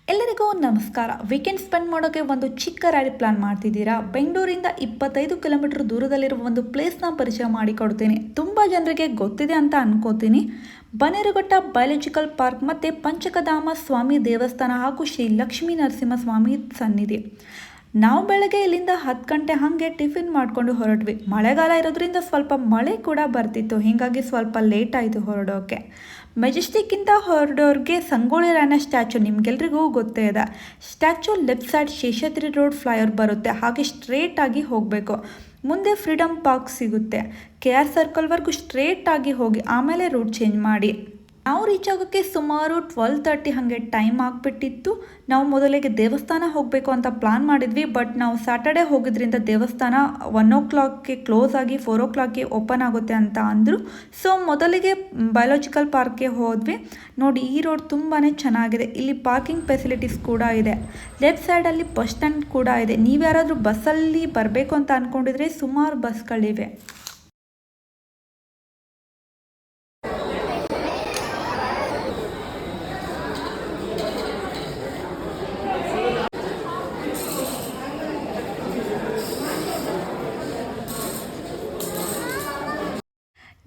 ಎಲ್ಲರಿಗೂ ನಮಸ್ಕಾರ. Weekend spend ಮಾಡೋಕ್ಕೆ ಒಂದು ಚಿಕ್ಕ ರೈಡ್ ಪ್ಲಾನ್ ಮಾಡ್ತಿದ್ದೀರಾ? ಬೆಂಗಳೂರಿಂದ 25 ಕಿಲೋಮೀಟರ್ ದೂರದಲ್ಲಿರುವ ಒಂದು ಪ್ಲೇಸ್ನ ಪರಿಚಯ ಮಾಡಿಕೊಡ್ತೀನಿ. ತುಂಬ ಜನರಿಗೆ ಗೊತ್ತಿದೆ ಅಂತ ಅನ್ಕೋತೀನಿ. ಬನ್ನೇರುಘಟ್ಟ ಬಯಾಲಜಿಕಲ್ ಪಾರ್ಕ್ ಮತ್ತು ಪಂಚಕಧಾಮ ಸ್ವಾಮಿ ದೇವಸ್ಥಾನ ಹಾಗೂ ಶ್ರೀ ಲಕ್ಷ್ಮೀ ನರಸಿಂಹ ಸ್ವಾಮಿ ಸನ್ನಿಧಿ. ನಾವು ಬೆಳಗ್ಗೆ ಇಲ್ಲಿಂದ 10 ಗಂಟೆ ಹಾಗೆ ಟಿಫಿನ್ ಮಾಡಿಕೊಂಡು ಹೊರಟ್ವಿ. ಮಳೆಗಾಲ ಇರೋದ್ರಿಂದ ಸ್ವಲ್ಪ ಮಳೆ ಕೂಡ ಬರ್ತಿತ್ತು, ಹೀಗಾಗಿ ಸ್ವಲ್ಪ ಲೇಟ್ ಆಯಿತು ಹೊರಡೋಕ್ಕೆ. ಮೆಜೆಸ್ಟಿಕ್ಕಿಂತ ಹೊರಡೋರಿಗೆ ಸಂಗೊಳ್ಳಿ ರಾಯಣ್ಣ ಸ್ಟ್ಯಾಚು ನಿಮಗೆಲ್ರಿಗೂ ಗೊತ್ತೇ ಇದೆ. Statue left side Sheshadri road flyover ಬರುತ್ತೆ, ಹಾಗೆ ಸ್ಟ್ರೇಟ್ ಆಗಿ ಹೋಗಬೇಕು. ಮುಂದೆ ಫ್ರೀಡಮ್ ಪಾರ್ಕ್ ಸಿಗುತ್ತೆ. KR ಸರ್ಕಲ್ವರೆಗೂ ಸ್ಟ್ರೇಟ್ ಆಗಿ ಹೋಗಿ ಆಮೇಲೆ ರೂಟ್ ಚೇಂಜ್ ಮಾಡಿ. ನಾವು ರೀಚ್ ಆಗೋಕ್ಕೆ ಸುಮಾರು 12:30 ಹಾಗೆ ಟೈಮ್ ಆಗಿಬಿಟ್ಟಿತ್ತು. ನಾವು ಮೊದಲಿಗೆ ದೇವಸ್ಥಾನ ಹೋಗಬೇಕು ಅಂತ ಪ್ಲಾನ್ ಮಾಡಿದ್ವಿ, ಬಟ್ ನಾವು ಸ್ಯಾಟರ್ಡೆ ಹೋಗಿದ್ರಿಂದ ದೇವಸ್ಥಾನ 1 o'clockಗೆ ಕ್ಲೋಸ್ ಆಗಿ 4 o'clockಗೆ ಓಪನ್ ಆಗುತ್ತೆ ಅಂತ ಅಂದರು. ಸೊ ಮೊದಲಿಗೆ ಬಯಾಲಜಿಕಲ್ ಪಾರ್ಕ್ಗೆ ಹೋದ್ವಿ. ನೋಡಿ, ಈ ರೋಡ್ ತುಂಬಾ ಚೆನ್ನಾಗಿದೆ. ಇಲ್ಲಿ ಪಾರ್ಕಿಂಗ್ ಫೆಸಿಲಿಟೀಸ್ ಕೂಡ ಇದೆ. ಲೆಫ್ಟ್ ಸೈಡಲ್ಲಿ ಬಸ್ ಸ್ಟ್ಯಾಂಡ್ ಕೂಡ ಇದೆ. ನೀವು ಯಾರಾದರೂ ಬಸ್ಸಲ್ಲಿ ಬರಬೇಕು ಅಂತ ಅಂದ್ಕೊಂಡಿದ್ರೆ ಸುಮಾರು ಬಸ್ಗಳಿವೆ.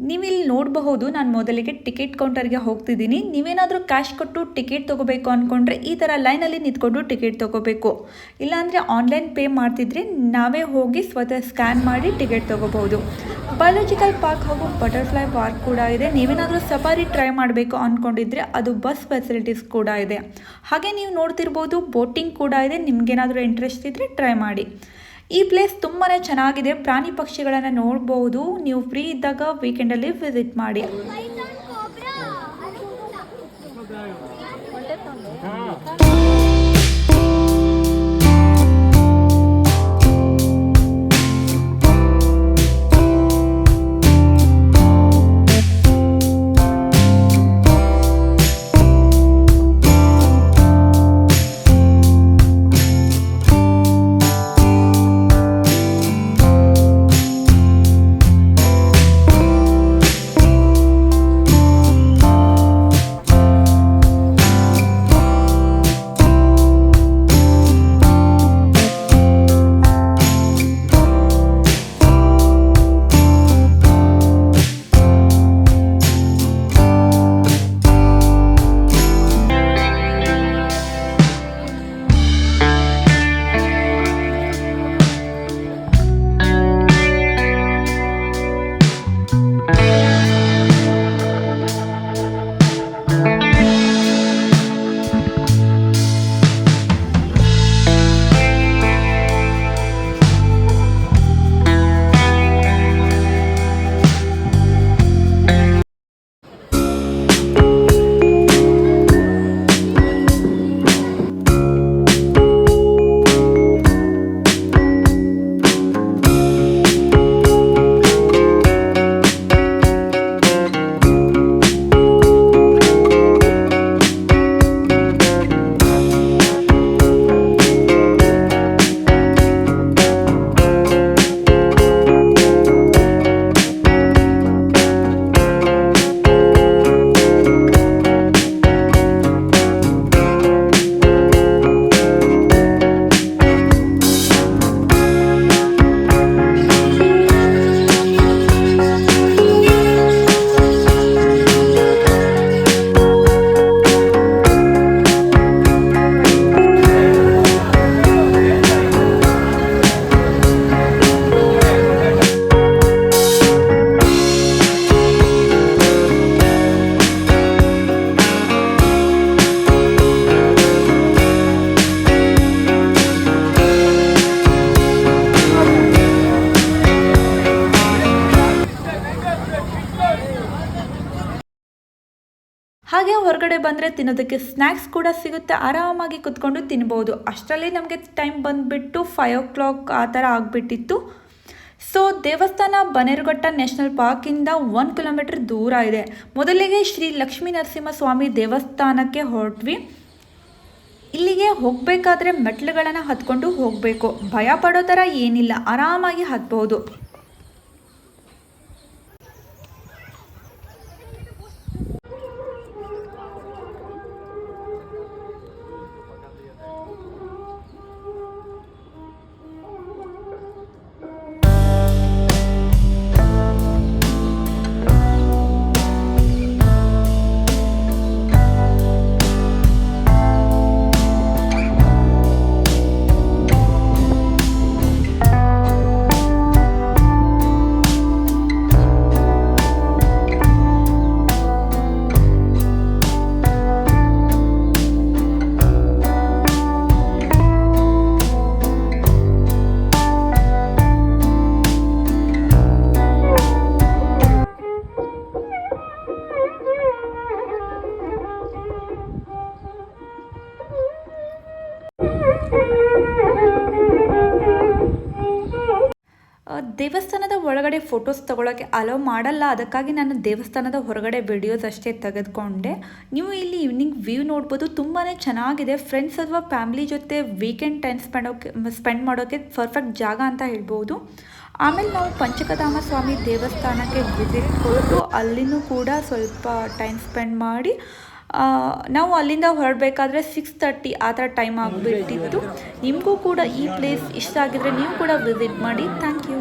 ನೀವಿಲ್ಲಿ ನೋಡಬಹುದು, ನಾನು ಮೊದಲಿಗೆ ಟಿಕೆಟ್ ಕೌಂಟರ್ಗೆ ಹೋಗ್ತಿದ್ದೀನಿ. ನೀವೇನಾದರೂ ಕ್ಯಾಶ್ ಕೊಟ್ಟು ಟಿಕೆಟ್ ತೊಗೋಬೇಕು ಅಂದ್ಕೊಂಡ್ರೆ ಈ ಥರ ಲೈನಲ್ಲಿ ನಿಂತ್ಕೊಂಡು ಟಿಕೆಟ್ ತೊಗೋಬೇಕು. ಇಲ್ಲಾಂದರೆ ಆನ್ಲೈನ್ ಪೇ ಮಾಡ್ತಿದ್ರೆ ನಾವೇ ಹೋಗಿ ಸ್ವತಃ ಸ್ಕ್ಯಾನ್ ಮಾಡಿ ಟಿಕೆಟ್ ತೊಗೋಬೋದು. ಬಯಾಲಜಿಕಲ್ ಪಾರ್ಕ್ ಹಾಗೂ ಬಟರ್ಫ್ಲೈ ಪಾರ್ಕ್ ಕೂಡ ಇದೆ. ನೀವೇನಾದರೂ ಸಫಾರಿ ಟ್ರೈ ಮಾಡಬೇಕು ಅಂದ್ಕೊಂಡಿದ್ರೆ ಅದು ಬಸ್ ಫೆಸಿಲಿಟೀಸ್ ಕೂಡ ಇದೆ. ಹಾಗೆ ನೀವು ನೋಡ್ತಿರ್ಬೋದು, ಬೋಟಿಂಗ್ ಕೂಡ ಇದೆ. ನಿಮಗೇನಾದರೂ ಇಂಟ್ರೆಸ್ಟ್ ಇದ್ದರೆ ಟ್ರೈ ಮಾಡಿ. ಈ ಪ್ಲೇಸ್ ತುಂಬಾ ಚೆನ್ನಾಗಿದೆ. ಪ್ರಾಣಿ ಪಕ್ಷಿಗಳನ್ನು ನೋಡ್ಬೋದು. ನೀವು ಫ್ರೀ ಇದ್ದಾಗ ವೀಕೆಂಡಲ್ಲಿ ವಿಸಿಟ್ ಮಾಡಿ. ಹಾಗೆ ಹೊರಗಡೆ ಬಂದರೆ ತಿನ್ನೋದಕ್ಕೆ ಸ್ನ್ಯಾಕ್ಸ್ ಕೂಡ ಸಿಗುತ್ತೆ. ಆರಾಮಾಗಿ ಕುತ್ಕೊಂಡು ತಿನ್ಬೋದು. ಅಷ್ಟರಲ್ಲಿ ನಮಗೆ ಟೈಮ್ ಬಂದುಬಿಟ್ಟು 5 o'clock ಆ ಥರ ಆಗಿಬಿಟ್ಟಿತ್ತು. ಸೊ ದೇವಸ್ಥಾನ ಬನ್ನೇರುಘಟ್ಟ ನ್ಯಾಷನಲ್ ಪಾರ್ಕಿಂದ 1 ಕಿಲೋಮೀಟರ್ ದೂರ ಇದೆ. ಮೊದಲಿಗೆ ಶ್ರೀ ಲಕ್ಷ್ಮೀ ನರಸಿಂಹ ಸ್ವಾಮಿ ದೇವಸ್ಥಾನಕ್ಕೆ ಹೊರಟ್ವಿ. ಇಲ್ಲಿಗೆ ಹೋಗಬೇಕಾದ್ರೆ ಮೆಟ್ಲುಗಳನ್ನು ಹತ್ಕೊಂಡು ಹೋಗಬೇಕು. ಭಯ ಪಡೋ ಥರ ಏನಿಲ್ಲ, ಆರಾಮಾಗಿ ಹತ್ಬೋದು. ದೇವಸ್ಥಾನದ ಒಳಗಡೆ ಫೋಟೋಸ್ ತೊಗೊಳಕ್ಕೆ ಅಲೋ ಮಾಡಲ್ಲ, ಅದಕ್ಕಾಗಿ ನಾನು ದೇವಸ್ಥಾನದ ಹೊರಗಡೆ ವಿಡಿಯೋಸ್ ಅಷ್ಟೇ ತೆಗೆದುಕೊಂಡೆ. ನೀವು ಇಲ್ಲಿ ಈವ್ನಿಂಗ್ ವ್ಯೂ ನೋಡ್ಬೋದು, ತುಂಬಾ ಚೆನ್ನಾಗಿದೆ. ಫ್ರೆಂಡ್ಸ್ ಅಥವಾ ಫ್ಯಾಮಿಲಿ ಜೊತೆ ವೀಕೆಂಡ್ ಟೈಮ್ ಸ್ಪೆಂಡ್ ಮಾಡೋಕ್ಕೆ ಪರ್ಫೆಕ್ಟ್ ಜಾಗ ಅಂತ ಹೇಳ್ಬೋದು. ಆಮೇಲೆ ನಾವು ಪಂಚಕಧಾಮ ಸ್ವಾಮಿ ದೇವಸ್ಥಾನಕ್ಕೆ ವಿಸಿಟ್ ಕೊಟ್ಟು ಅಲ್ಲಿನೂ ಕೂಡ ಸ್ವಲ್ಪ ಟೈಮ್ ಸ್ಪೆಂಡ್ ಮಾಡಿ ನಾವು ಅಲ್ಲಿಂದ ಹೊರಡಬೇಕಾದ್ರೆ 6:30 ಆ ಥರ ಟೈಮ್ ಆಗಿಬಿಟ್ಟಿತ್ತು. ನಿಮಗೂ ಕೂಡ ಈ ಪ್ಲೇಸ್ ಇಷ್ಟ ಆಗಿದ್ರೆ ನೀವು ಕೂಡ ವಿಸಿಟ್ ಮಾಡಿ. Thank you.